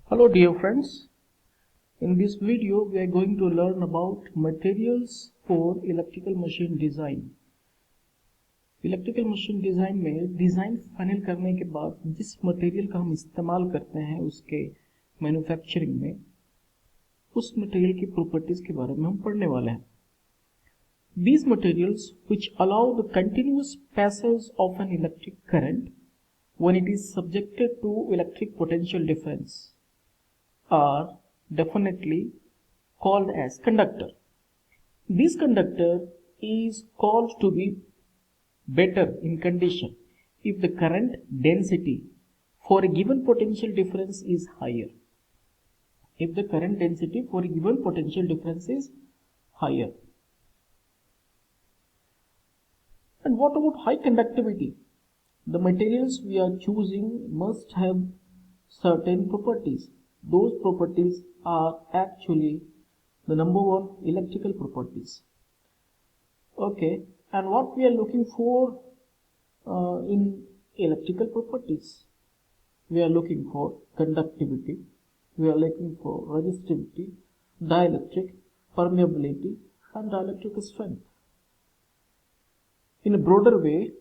Hello dear friends, in this video we are going to learn about materials for electrical machine design. Electrical machine design में design final करने के बाद जिस material का हम इस्तेमाल करते हैं उसके मैन्युफैक्चरिंग में, उस मटेरियल की प्रॉपर्टीज के बारे में हम पढ़ने वाले हैं. These materials which allow the continuous passage of an electric current when it is subjected to electric potential difference are definitely called as conductor. This conductor is called to be better in condition if the current density for a given potential difference is higher. If the current density for a given potential difference is higher. And what about high conductivity? The materials we are choosing must have certain properties. Those properties are actually the number one electrical properties. Okay, and what we are looking for in electrical properties? We are looking for conductivity, we are looking for resistivity, dielectric, permeability, and dielectric strength. In a broader way,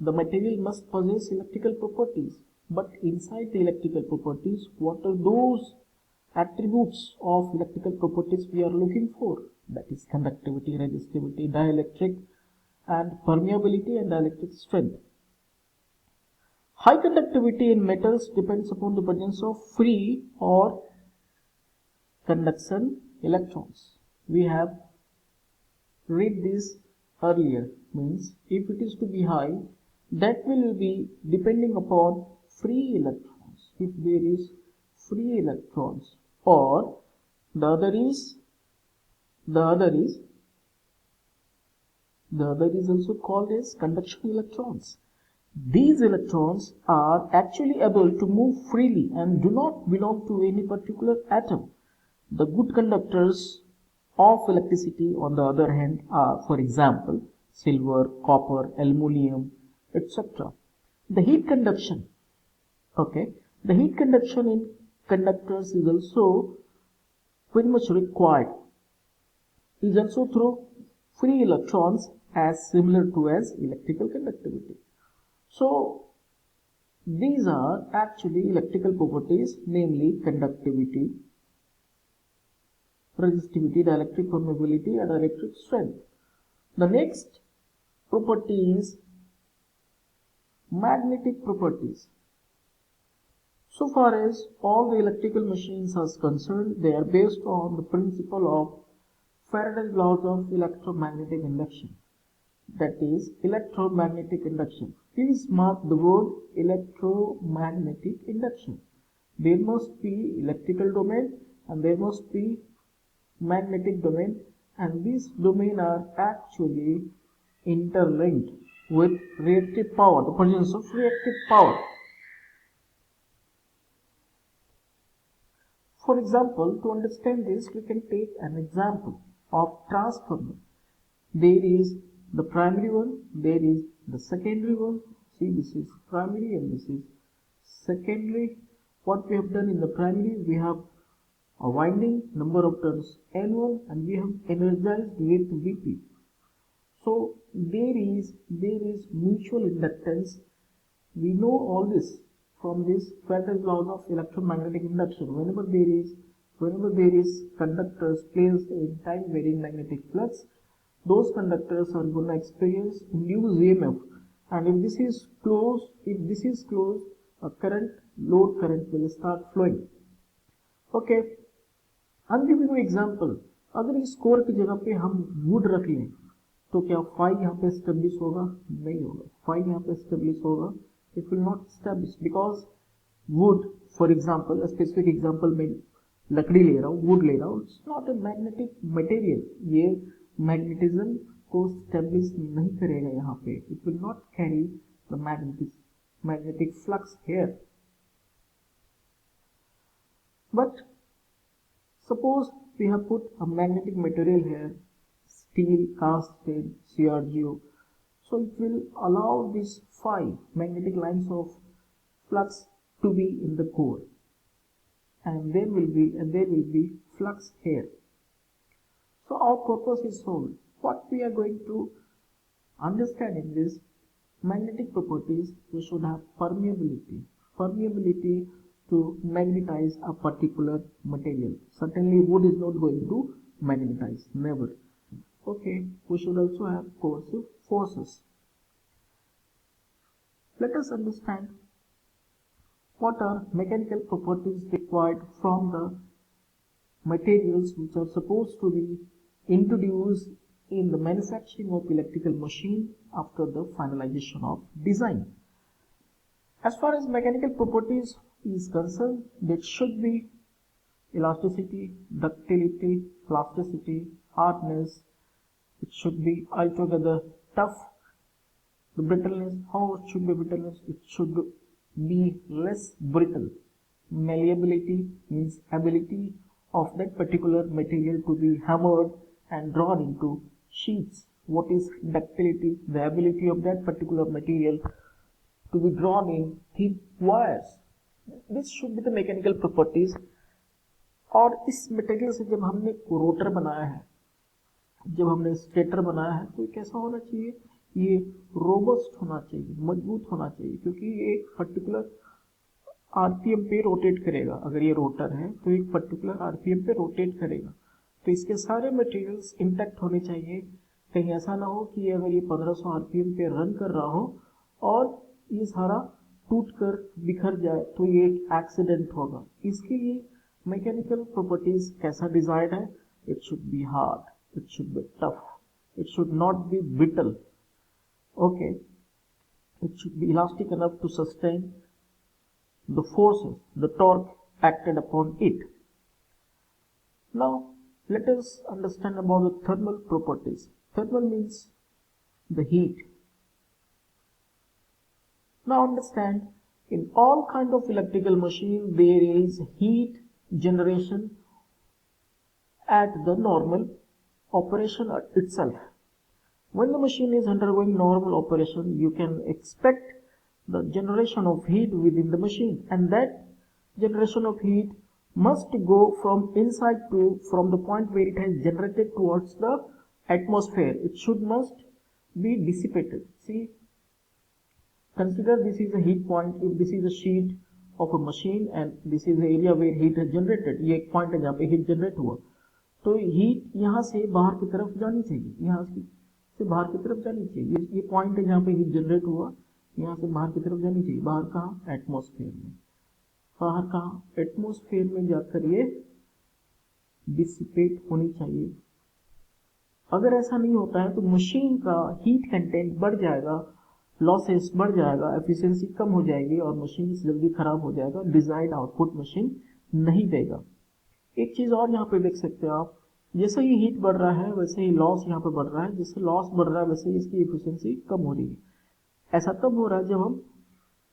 the material must possess electrical properties. But inside the electrical properties, what are those attributes of electrical properties we are looking for? That is conductivity, resistivity, dielectric, and permeability and dielectric strength. High conductivity in metals depends upon the presence of free or conduction electrons. We have read this earlier, means if it is to be high, that will be depending upon free electrons. If there is free electrons, or the other is also called as conduction electrons. These electrons are actually able to move freely and do not belong to any particular atom. The good conductors of electricity, on the other hand, are, for example, silver, copper, aluminum, etc. The heat conduction, the heat conduction in conductors is also very much required. Is also through free electrons as similar to as electrical conductivity. So these are actually electrical properties, namely conductivity, resistivity, dielectric permeability, and dielectric strength. The next property is magnetic properties. So far as all the electrical machines are concerned, they are based on the principle of Faraday's laws of electromagnetic induction. That is electromagnetic induction. Please mark the word electromagnetic induction. There must be electrical domain and there must be magnetic domain, and these domain are actually interlinked with reactive power, the presence of reactive power. For example, to understand this, we can take an example of transformer. There is the primary one, there is the secondary one. See, this is primary and this is secondary. What we have done in the primary, we have a winding, number of turns N1, and we have energized with Vp. So there is mutual inductance. We know all this from this Faraday's laws of electromagnetic induction. Whenever there is conductors placed in time varying magnetic flux, those conductors are going to experience induced EMF, and if this is closed, a load current will start flowing. Okay, I'm giving you example. अगर इस core की जगह पे हम would रख लें तो क्या फाई यहाँ पे स्टेब्लिश होगा? नहीं होगा. फाई यहाँ पे स्टेब्लिश होगा, it will not establish, because wood, for example, specific example में लकड़ी ले रहा हूँ, वुड ले रहा हूँ, it's not a magnetic material. ये मैग्नेटिज्म को स्टेब्लिश नहीं करेगा यहाँ पे. It will not carry the magnetic flux here. But suppose we have put a magnetic material here, steel, cast steel, CRGO. So it will allow these 5 magnetic lines of flux to be in the core. and there will be flux here. So our purpose is solved. What we are going to understand in this magnetic properties, we should have permeability to magnetize a particular material. Certainly wood is not going to magnetize, never. Okay, we should also have coercive forces. Let us understand what are mechanical properties required from the materials which are supposed to be introduced in the manufacturing of electrical machine after the finalization of design. As far as mechanical properties is concerned, that should be elasticity, ductility, plasticity, hardness. It should be altogether tough. The brittleness, how it should be brittleness? It should be less brittle. Malleability means ability of that particular material to be hammered and drawn into sheets. What is ductility? The ability of that particular material to be drawn in thin wires. This should be the mechanical properties. और इस material से जब हमने rotor बनाया है, जब हमने stator बनाया है, तो कैसा होना चाहिए? ये रोबस्ट होना चाहिए, मजबूत होना चाहिए, क्योंकि ये एक पर्टिकुलर आरपीएम पे रोटेट करेगा. अगर ये रोटर है तो एक पर्टिकुलर आरपीएम पे रोटेट करेगा. तो इसके सारे मटेरियल्स इंटैक्ट होने चाहिए. कहीं ऐसा ना हो कि अगर ये 1500 आरपीएम पे रन कर रहा हो और ये सारा टूट कर बिखर जाए तो ये एक एक्सीडेंट होगा. इसके लिए मैकेनिकल प्रॉपर्टीज कैसा डिजाइन है? It should be hard, it should be tough, it should not be brittle. Okay, it should be elastic enough to sustain the forces, the torque acted upon it. Now let us understand about the thermal properties. Thermal means the heat. Now understand, in all kind of electrical machine there is heat generation at the normal operation itself. When the machine is undergoing normal operation, you can expect the generation of heat within the machine, and that generation of heat must go from inside to, from the point where it has generated towards the atmosphere. It must be dissipated. See, consider this is a heat point. If this is a sheet of a machine and this is the area where heat is generated, ये एक point है जहाँ पे heat generate हुआ, तो heat यहाँ से बाहर की तरफ जानी चाहिए, यहाँ से बाहर की तरफ जानी चाहिए. ये point है जहाँ पे heat generate हुआ, यहाँ से बाहर की तरफ जानी चाहिए. बाहर कहाँ? एटमॉस्फेयर में. बाहर कहाँ? एटमॉस्फेयर में जाकर ये डिसिपेट होनी चाहिए. अगर ऐसा नहीं होता है तो मशीन का हीट कंटेंट बढ़ जाएगा, लॉसेस बढ़ जाएगा, एफिशिएंसी कम हो जाएगी और मशीन जल्दी खराब हो जाएगा. डिजायर्ड आउटपुट मशीन नहीं देगा. एक चीज और यहाँ पे देख सकते हो आप, जैसे ही हीट बढ़ रहा है वैसे ही लॉस यहाँ पे बढ़ रहा है. जैसे लॉस बढ़ रहा है वैसे ही इसकी एफिशिएंसी कम हो रही है. ऐसा तब हो रहा है जब हम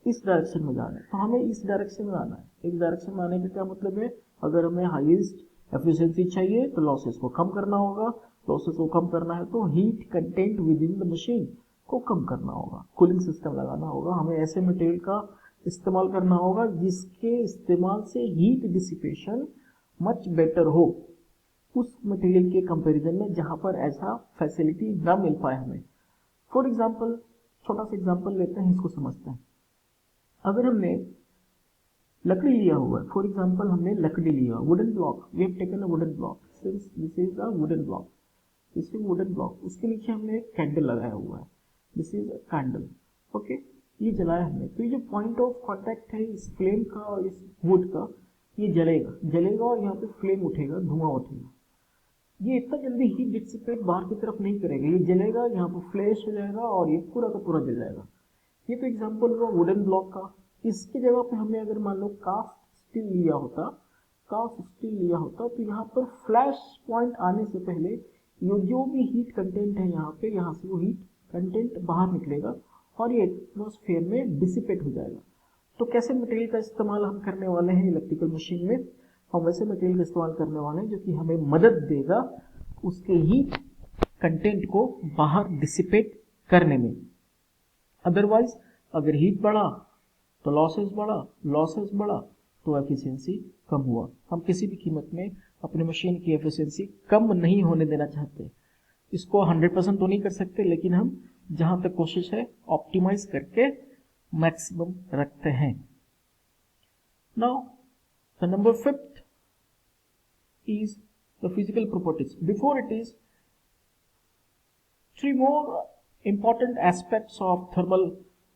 इस डायरेक्शन में जा रहे हैं. तो हमें इस डायरेक्शन में आना है. इस डायरेक्शन में आने का क्या मतलब है? अगर हमें हाईएस्ट एफिशिएंसी चाहिए तो लॉसेस को कम करना होगा. लॉसेस को कम करना है तो heat content with in the machine को कम करना होगा. कूलिंग सिस्टम लगाना होगा. हमें ऐसे मटेरियल का इस्तेमाल करना होगा जिसके इस्तेमाल से हीट डिसिपेशन मच बेटर हो उस मटेरियल के कंपैरिजन में जहां पर ऐसा फैसिलिटी ना मिल पाए हमें. फॉर एग्जाम्पल, छोटा सा एग्जाम्पल लेते हैं, इसको समझते हैं. अगर हमने लकड़ी लिया हुआ है, फॉर एग्जाम्पल हमने लकड़ी लिया, wooden block, we have taken a wooden block, since this is a wooden block, this is wooden block. उसके नीचे हमने एक कैंडल लगाया हुआ है, this is a candle. Okay, ये जलाया हमने. तो ये जो पॉइंट ऑफ कॉन्टैक्ट है इस फ्लेम का और इस वुड का, ये जलेगा और यहाँ पे फ्लेम उठेगा, धुआं उठेगा. ये इतना जल्दी हीट डिसिपेट बाहर की तरफ नहीं करेगा. ये जलेगा, यहाँ पर फ्लैश हो जाएगा और ये पूरा का पूरा जल जाएगा. ये तो एग्जांपल हुआ वुडन ब्लॉक का. इसकी जगह पे हमने अगर मान लो कास्ट स्टील लिया होता तो यहाँ पर फ्लैश पॉइंट आने से पहले ये जो भी हीट कंटेंट है यहाँ पे, यहाँ से वो हीट कंटेंट बाहर निकलेगा और ये एटमॉस्फेयर में डिसिपेट हो जाएगा. तो कैसे मटेरियल का इस्तेमाल हम करने वाले हैं इलेक्ट्रिकल मशीन में? हम वैसे मटेरियल का इस्तेमाल करने वाले हैं जो कि हमें मदद देगा उसके हीट कंटेंट को बाहर डिसिपेट करने में. अदरवाइज अगर हीट बढ़ा तो लॉसेस बढ़ा तो एफिशिएंसी कम हुआ। हम किसी भी कीमत में अपनी मशीन की एफिशिएंसी कम नहीं होने देना चाहते। इसको 100% तो नहीं कर सकते, लेकिन हम जहां तक कोशिश है ऑप्टिमाइज करके मैक्सिमम रखते हैं। Now the number 5th is the physical properties. Before it is 3 more important aspects of thermal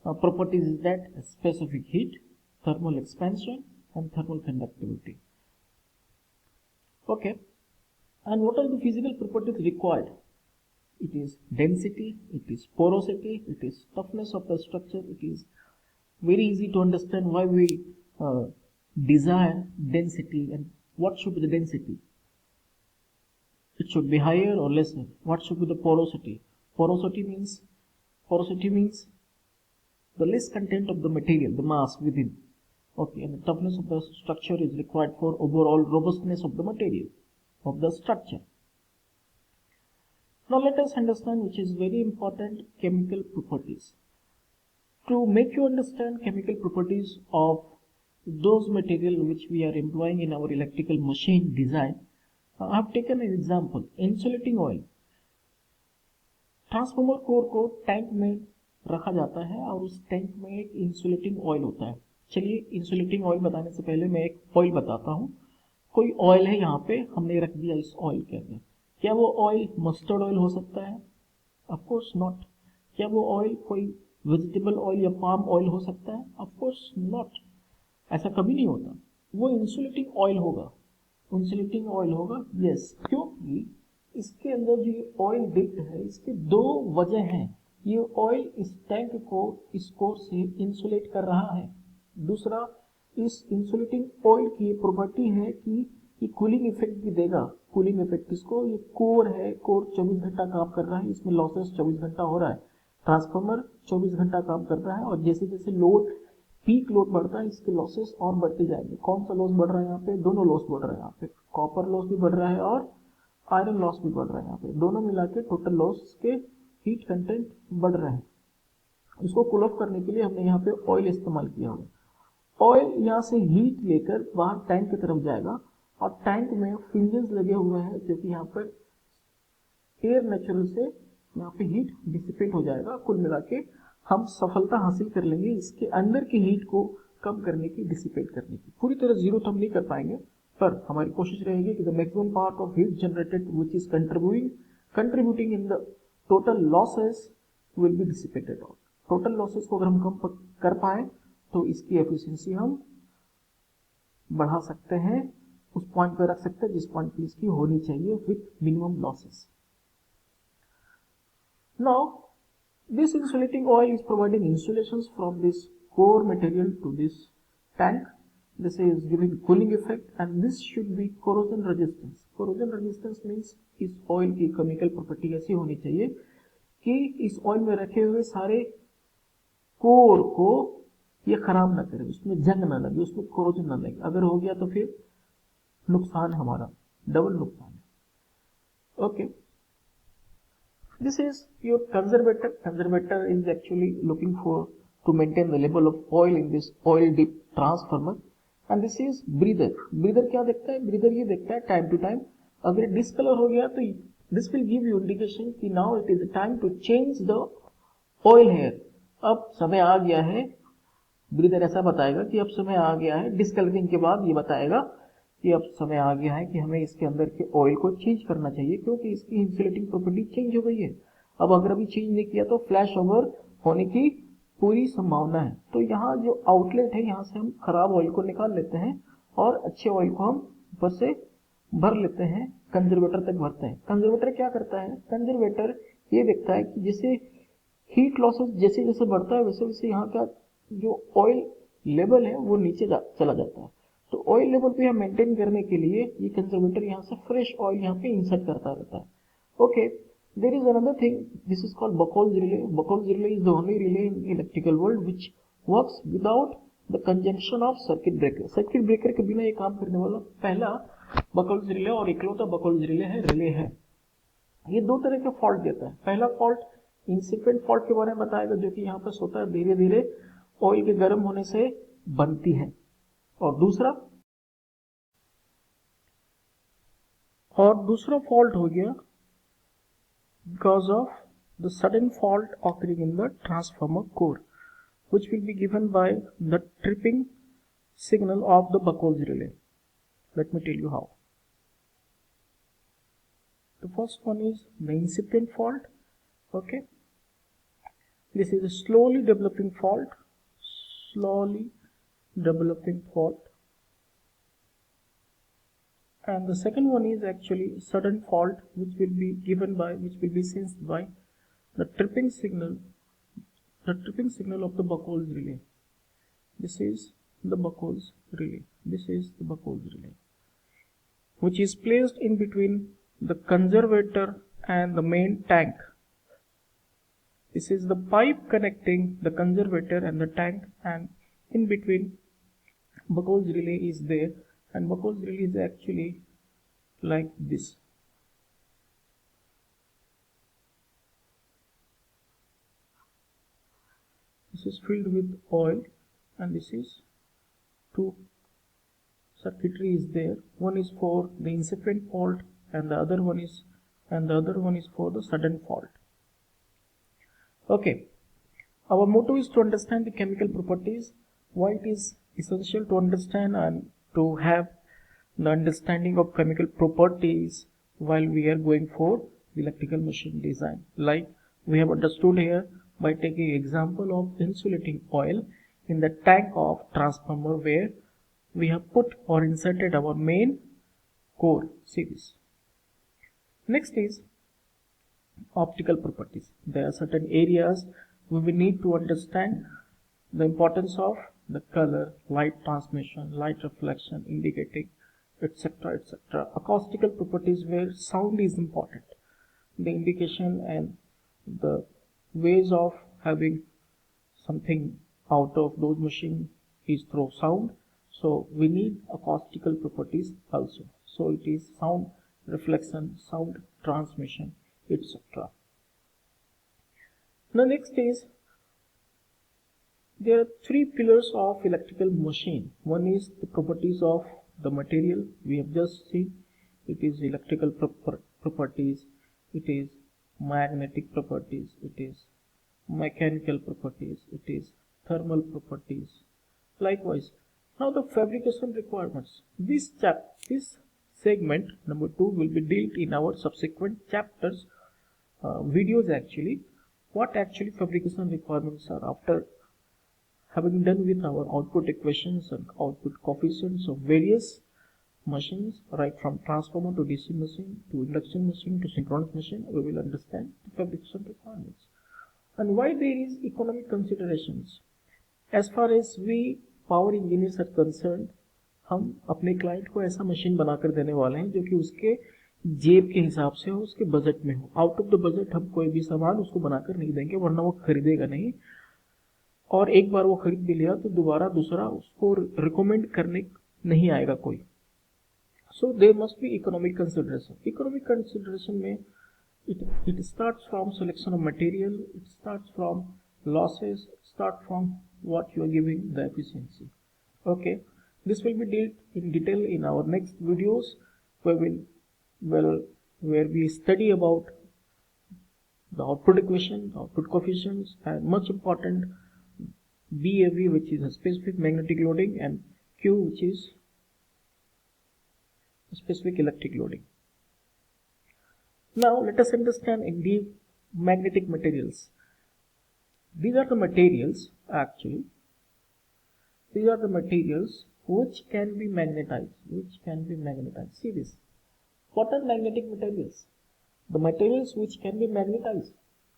properties is that specific heat, thermal expansion and thermal conductivity. Okay, and what are the physical properties required? It is density, it is porosity, it is toughness of the structure. It is very easy to understand why we desire density and what should be the density. It should be higher or lesser. What should be the porosity? Porosity means the less content of the material, the mass within. Okay, and the toughness of the structure is required for overall robustness of the material, of the structure. Now let us understand, which is very important, chemical properties. To make you understand chemical properties of those material which we are employing in our electrical machine design, I have taken an example, insulating oil. Transformer core को tank में रखा जाता है और उस tank में एक insulating oil होता है। चलिए इंसुलेटिंग ऑयल बताने से पहले मैं एक ऑयल बताता हूँ। कोई ऑयल है यहाँ पे, हमने रख दिया इस ऑयल के अंदर। क्या वो ऑयल मस्टर्ड ऑयल हो सकता है? Of course not. क्या वो ऑयल कोई वेजिटेबल ऑयल या पाम ऑयल हो सकता है? Of course not. ऐसा कभी नहीं होता। वो इंसुलेटिंग ऑयल होगा, इंसुलेटिंग ऑयल होगा। यस, क्योंकि इसके अंदर जो ये ऑयल डिप्ड है, इसके 2 वजह हैं। ये ऑयल इस टैंक को इस कोर से इंसुलेट कर रहा है। दूसरा, इस इंसुलेटिंग ऑयल की प्रॉपर्टी है कि ये कूलिंग इफेक्ट भी देगा। कूलिंग इफेक्ट इसको, ये कोर है, कोर 24 घंटा काम कर रहा है, इसमें लॉसेस 24 घंटा हो रहा है। ट्रांसफार्मर 24 घंटा काम कर रहा है और जैसे जैसे लोड, पीक लोड बढ़ता है, इसके लॉसेस और बढ़ते जाएंगे। कौन सा लॉस बढ़ रहा है यहाँ पे? दोनों लॉस बढ़ रहा है यहाँ पे। कॉपर लॉस भी बढ़ रहा है और आयरन लॉस भी बढ़ रहा है यहाँ पे। दोनों मिला के टोटल लॉस के हीट कंटेंट बढ़ रहे हैं। इसको कूल ऑफ करने के लिए हमने यहाँ पे ऑयल इस्तेमाल किया होगा। ऑयल यहाँ से हीट लेकर बाहर टैंक की तरफ जाएगा और टैंक में फ्यूजन्स लगे हुए हैं, जो कि यहाँ पर एयर नेचुरल से यहाँ पे हीट डिसिपेट हो जाएगा। कुल मिला के हम सफलता हासिल कर लेंगे इसके अंदर की हीट को कम करने की, डिसिपेट करने की। पूरी तरह जीरो तो हम नहीं कर पाएंगे, पर हमारी कोशिश रहेगी कि the maximum part of heat generated which is contributing in the total losses will be dissipated out. Total losses को अगर हम कम कर पाए तो इसकी एफिशिएंसी हम बढ़ा सकते हैं, उस पॉइंट पर रख सकते हैं जिस पॉइंट पे इसकी होनी चाहिए with minimum losses. Now this insulating oil is providing insulations from this core material to this tank. This is giving cooling effect and this should be corrosion resistance. Corrosion resistance means इस oil की chemical property ऐसी होनी चाहिए कि इस oil में रखे हुए सारे कोर को ये खराब ना करे, उसमें जंग ना लगे, उसमें कोरोजन ना लगे। अगर हो गया तो फिर नुकसान हमारा, डबल नुकसान है। Okay, this is your conservator. Conservator is actually looking for to maintain the level of oil in this oil dip transformer. And this is breather. Breather क्या देखता है? Breather ये देखता है टाइम टू टाइम अगर discolour हो गया तो this will give you indication कि now it is time to change the oil here. अब समय आ गया है, ब्रीदर ऐसा बताएगा कि अब समय आ गया है। डिसकलरिंग के बाद ये बताएगा कि अब समय आ गया है कि हमें इसके अंदर के ऑयल को चेंज करना चाहिए, क्योंकि इसकी इंसुलेटिंग प्रॉपर्टी चेंज हो गई है। अब अगर अभी चेंज नहीं किया तो फ्लैश ओवर होने की पूरी संभावना है। तो यहाँ जो आउटलेट है, यहाँ से हम खराब ऑयल को निकाल लेते हैं और अच्छे ऑयल को हम ऊपर से भर लेते हैं, कंजर्वेटर तक भरते हैं। कंजर्वेटर क्या करता है? कंजर्वेटर ये देखता है कि जैसे हीट लॉसेस जैसे जैसे बढ़ता है वैसे वैसे यहाँ का जो ऑयल लेवल है वो नीचे चला जाता है। तो ऑयल लेवल पे मेंटेन करने के लिए ये कंजर्वेटर यहाँ से फ्रेश ऑयल यहाँ पे इंसर्ट करता रहता है। Okay, there is another thing, this is called Buchholz relay. Buchholz relay is the only relay in electrical world which works without the conjunction of circuit breaker. Circuit breaker के बिना ये काम करने वाला पहला बकोल्स रिले और इकलौता बकोल्स रिले है। ये दो तरह के फॉल्ट देता है। पहला फॉल्ट इंसिपेंट फॉल्ट के बारे में बताएगा, जो कि यहाँ पर होता है धीरे धीरे ऑयल के गर्म होने से बनती है। और दूसरा फॉल्ट हो गया because of the sudden fault occurring in the transformer core, which will be given by the tripping signal of the Buchholz relay. Let me tell you how. The first one is the incipient fault. Okay, this is a slowly developing fault, and the second one is actually sudden fault, which will be sensed by the tripping signal of the Buchholz relay. This is the Buchholz relay, which is placed in between the conservator and the main tank. This is the pipe connecting the conservator and the tank, and in between Buchholz relay is there, and Buchholz relay is actually like this. This is filled with oil, and this is two circuitry is there. One is for the incipient fault, and the other one is for the sudden fault. Okay, our motto is to understand the chemical properties. Why it is essential to understand and to have the understanding of chemical properties while we are going for electrical machine design. Like we have understood here by taking example of insulating oil in the tank of transformer where we have put or inserted our main core. See this. Next is optical properties. There are certain areas we will need to understand the importance of the color, light transmission, light reflection, indicating, etc., etc. Acoustical properties where sound is important. The indication and the ways of having something out of those machines is through sound. So we need acoustical properties also. So it is sound reflection, sound transmission, etc. Now next is, there are three pillars of electrical machine. One is the properties of the material. We have just seen it is electrical properties, it is magnetic properties, it is mechanical properties, it is thermal properties. Likewise, now the fabrication requirements. This segment number 2 will be dealt in our subsequent chapters, videos actually. What actually fabrication requirements are after having done with our output equations and output coefficients of various machines, right from transformer to DC machine to induction machine to synchronous machine, we will understand the fabrication requirements. And why there is economic considerations. As far as we power engineers are concerned, हम अपने client को ऐसा machine बनाकर देने वाले हैं जो कि उसके जेब के हिसाब से हो, उसके बजट में हो. आउट ऑफ द बजट हम कोई भी सामान उसको बनाकर नहीं देंगे, वरना वो खरीदेगा नहीं, और एक बार वो खरीद भी लिया तो दोबारा दूसरा उसको रिकमेंड करने नहीं आएगा कोई. So there must be economic consideration. Economic consideration में it starts from selection of material, it starts from losses, start from what you are giving the efficiency. Okay, this will be dealt in detail in our next videos, where we study about the output equation, output coefficients, and much important BAV, which is a specific magnetic loading, and Q, which is specific electric loading. Now let us understand in deep magnetic materials. These are the materials actually. These are the materials which can be magnetized. See this. What are magnetic materials? The materials which can be magnetized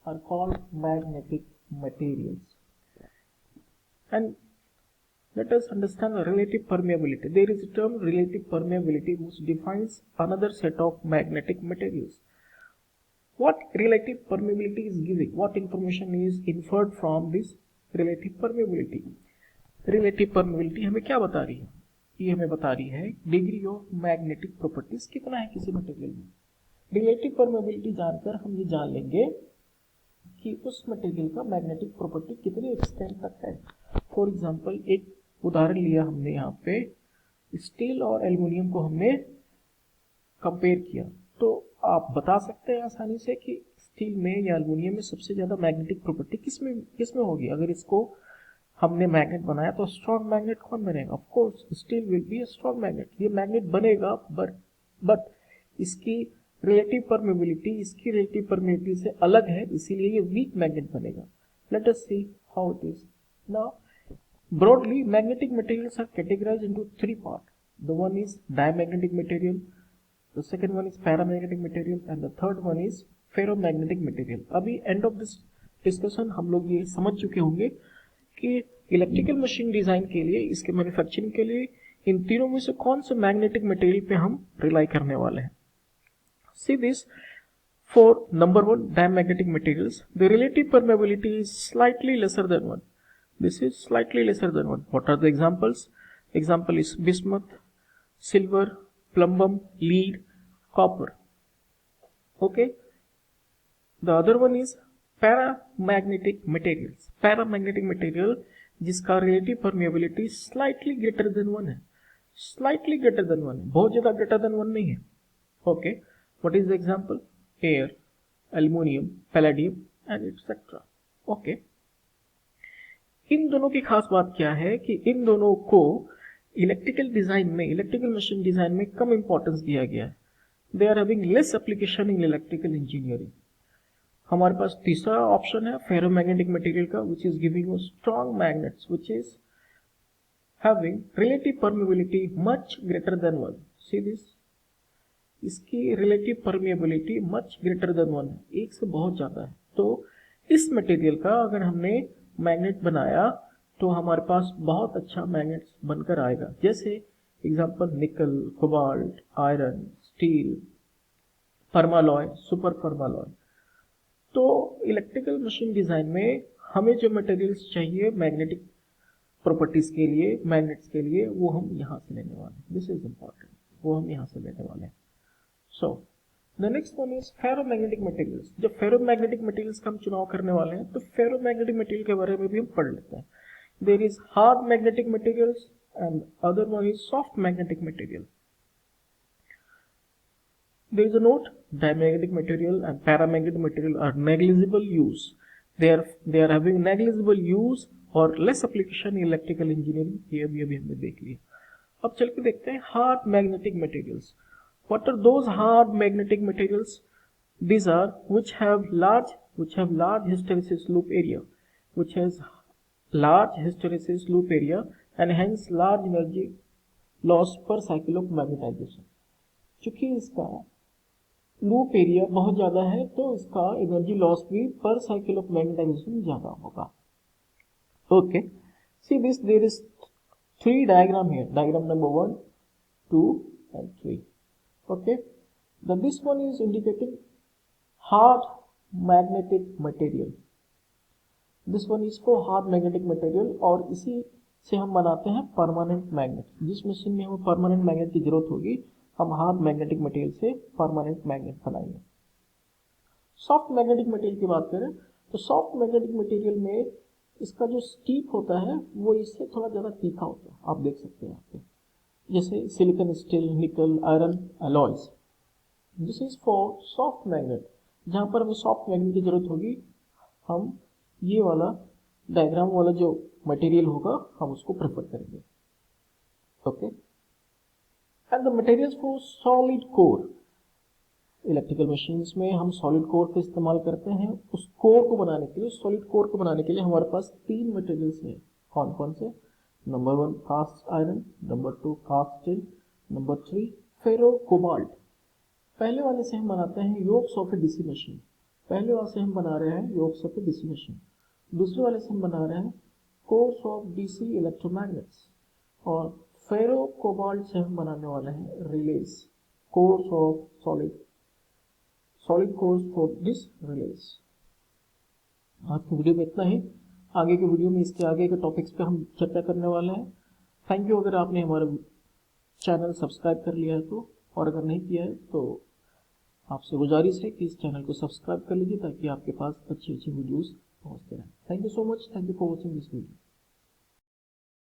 are called magnetic materials. And let us understand the relative permeability. There is a term relative permeability which defines another set of magnetic materials. What relative permeability is giving? What information is inferred from this relative permeability? Relative permeability हमें क्या बता रही है? ये हमें बता रही है डिग्री ऑफ मैग्नेटिक प्रॉपर्टीज कितना है किसी मटेरियल में. रिलेटिव परमेबिलिटी जानकर हम ये जान लेंगे कि उस मटेरियल का मैग्नेटिक प्रॉपर्टी कितने एक्सटेंट तक है. फॉर एग्जांपल, एक उदाहरण लिया हमने यहाँ पे स्टील और एल्युमिनियम को हमने कंपेयर किया, तो आप बता सकते हैं आसानी से कि स्टील में या एल्युमिनियम में सबसे ज़्यादा मैग्नेटिक प्रॉपर्टी किसमें होगी। अगर इसको हमने मैग्नेट बनाया तो स्ट्रॉन्ग मैग्नेट कौन बनेगा? Of course steel will be a strong magnet. ये मैग्नेट बनेगा बट इसकी रिलेटिव परमेबिलिटी से अलग है, इसीलिए ये वीक मैग्नेट बनेगा। Let us see how it is now. Broadly, magnetic materials are categorized into three parts. The one is diamagnetic material, the second one is paramagnetic material, and the third one is ferromagnetic material. अभी end of this discussion हम लोग ये समझ चुके होंगे कि electrical machine design के लिए, इसके मैन्युफैक्चरिंग के लिए इन तीनों में से कौन से मैग्नेटिक मटेरियल पे हम रिलाई करने वाले हैं। See this. For number one, diamagnetic materials, the relative permeability is slightly lesser than 1. This is slightly lesser than 1. What are the examples? Example is bismuth, silver, plumbum, lead, copper. Okay. The other one is paramagnetic materials. Paramagnetic material जिसका relative permeability slightly greater than 1 है. Slightly greater than 1 है, बहुत ज़्यादा greater than 1 नहीं है. Okay. What is the example? Air, aluminium, palladium and etc. Okay. इन दोनों की खास बात क्या है कि इन दोनों को इलेक्ट्रिकल मशीन डिजाइन में कम इंपॉर्टेंस दिया गया है। They are having less application in electrical engineering. हमारे पास तीसरा ऑप्शन है फेरोमैग्नेटिक मटेरियल का, which is giving strong magnets which is having relative permeability much greater than 1। See this, इसकी relative permeability much greater than 1 है, एक से बहुत ज्यादा है। तो इस मटेरियल का अगर हमने मैग्नेट बनाया तो हमारे पास बहुत अच्छा मैग्नेट बनकर आएगा। जैसे एग्जांपल निकल, कोबाल्ट, आयरन, स्टील, परमालॉय, सुपर परमालॉय। तो इलेक्ट्रिकल मशीन डिजाइन में हमें जो मटेरियल्स चाहिए मैग्नेटिक प्रॉपर्टीज के लिए, मैग्नेट्स के लिए, वो हम यहाँ से लेने वाले हैं। दिस इज इंपॉर्टेंट, वो हम यहाँ से लेने वाले हैं। So the next one is ferromagnetic materials. जब फेरोमैग्नेटिक मटेरियल्स का हम चुनाव करने वाले हैं तो फेरोमैग्नेटिक मटेरियल के बारे में भी हम पढ़ लेते हैं। There is hard magnetic materials and other one is soft magnetic material. There is a note: diamagnetic material and paramagnetic material are negligible use. They are having negligible use or less application in electrical engineering. ये भी अभी हमने देख लिया। अब चल के देखते हैं hard magnetic materials. What are those hard magnetic materials? These are which have large hysteresis loop area, which has large hysteresis loop area and hence large energy loss per cycle of magnetization. चूंकि इसका loop area बहुत ज्यादा है तो इसका energy loss भी पर cycle of magnetization ज्यादा होगा। Okay, see this, there is 3 diagram here, diagram number 1, 2 and 3. Okay, this one is indicating hard magnetic material. This one is for hard magnetic material और इसी से हम बनाते हैं परमानेंट मैग्नेट। जिस मशीन में हमें परमानेंट मैग्नेट की जरूरत होगी हम हार्ड मैग्नेटिक मटेरियल से परमानेंट मैग्नेट बनाएंगे। सॉफ्ट मैग्नेटिक मटेरियल की बात करें तो सॉफ्ट मैग्नेटिक मटेरियल में इसका जो स्टीप होता है वो इससे थोड़ा ज़्यादा तीखा होता है, आप देख सकते हैं यहाँ पे। जैसे सिलिकॉन, स्टील, निकल, iron, alloys. This is for soft magnet. जहाँ पर हमें सॉफ्ट मैग्नेट की जरूरत होगी हम ये वाला डायग्राम वाला जो मटेरियल होगा हम उसको प्रेफर करेंगे। Okay, and the materials for solid core. Electrical machines में हम सॉलिड कोर का इस्तेमाल करते हैं। उस कोर को बनाने के लिए, सॉलिड कोर को बनाने के लिए हमारे पास 3 मटेरियल्स हैं। कौन कौन से? Number 1 cast iron, number 2 cast steel, number 3 ferro cobalt. पहले वाले से हम बनाते हैं yokes of a DC machine. पहले वाले से हम बना रहे हैं yokes of a DC machine. दूसरे वाले से हम बना रहे हैं कोर्स ऑफ डीसी इलेक्ट्रोमैग्नेट्स। और फेरो कोबाल्ट से हम बनाने वाले हैं release, course of solid course for this release. आज की वीडियो में इतना ही। आगे की वीडियो में इसके आगे के टॉपिक्स पे हम चर्चा करने वाले हैं। थैंक यू अगर आपने हमारा चैनल सब्सक्राइब कर लिया है तो, और अगर नहीं किया है तो आपसे गुजारिश है कि इस चैनल को सब्सक्राइब कर लीजिए ताकि आपके पास अच्छी वीडियोस पहुंचते रहें। Thank you so much, thank you for watching this video.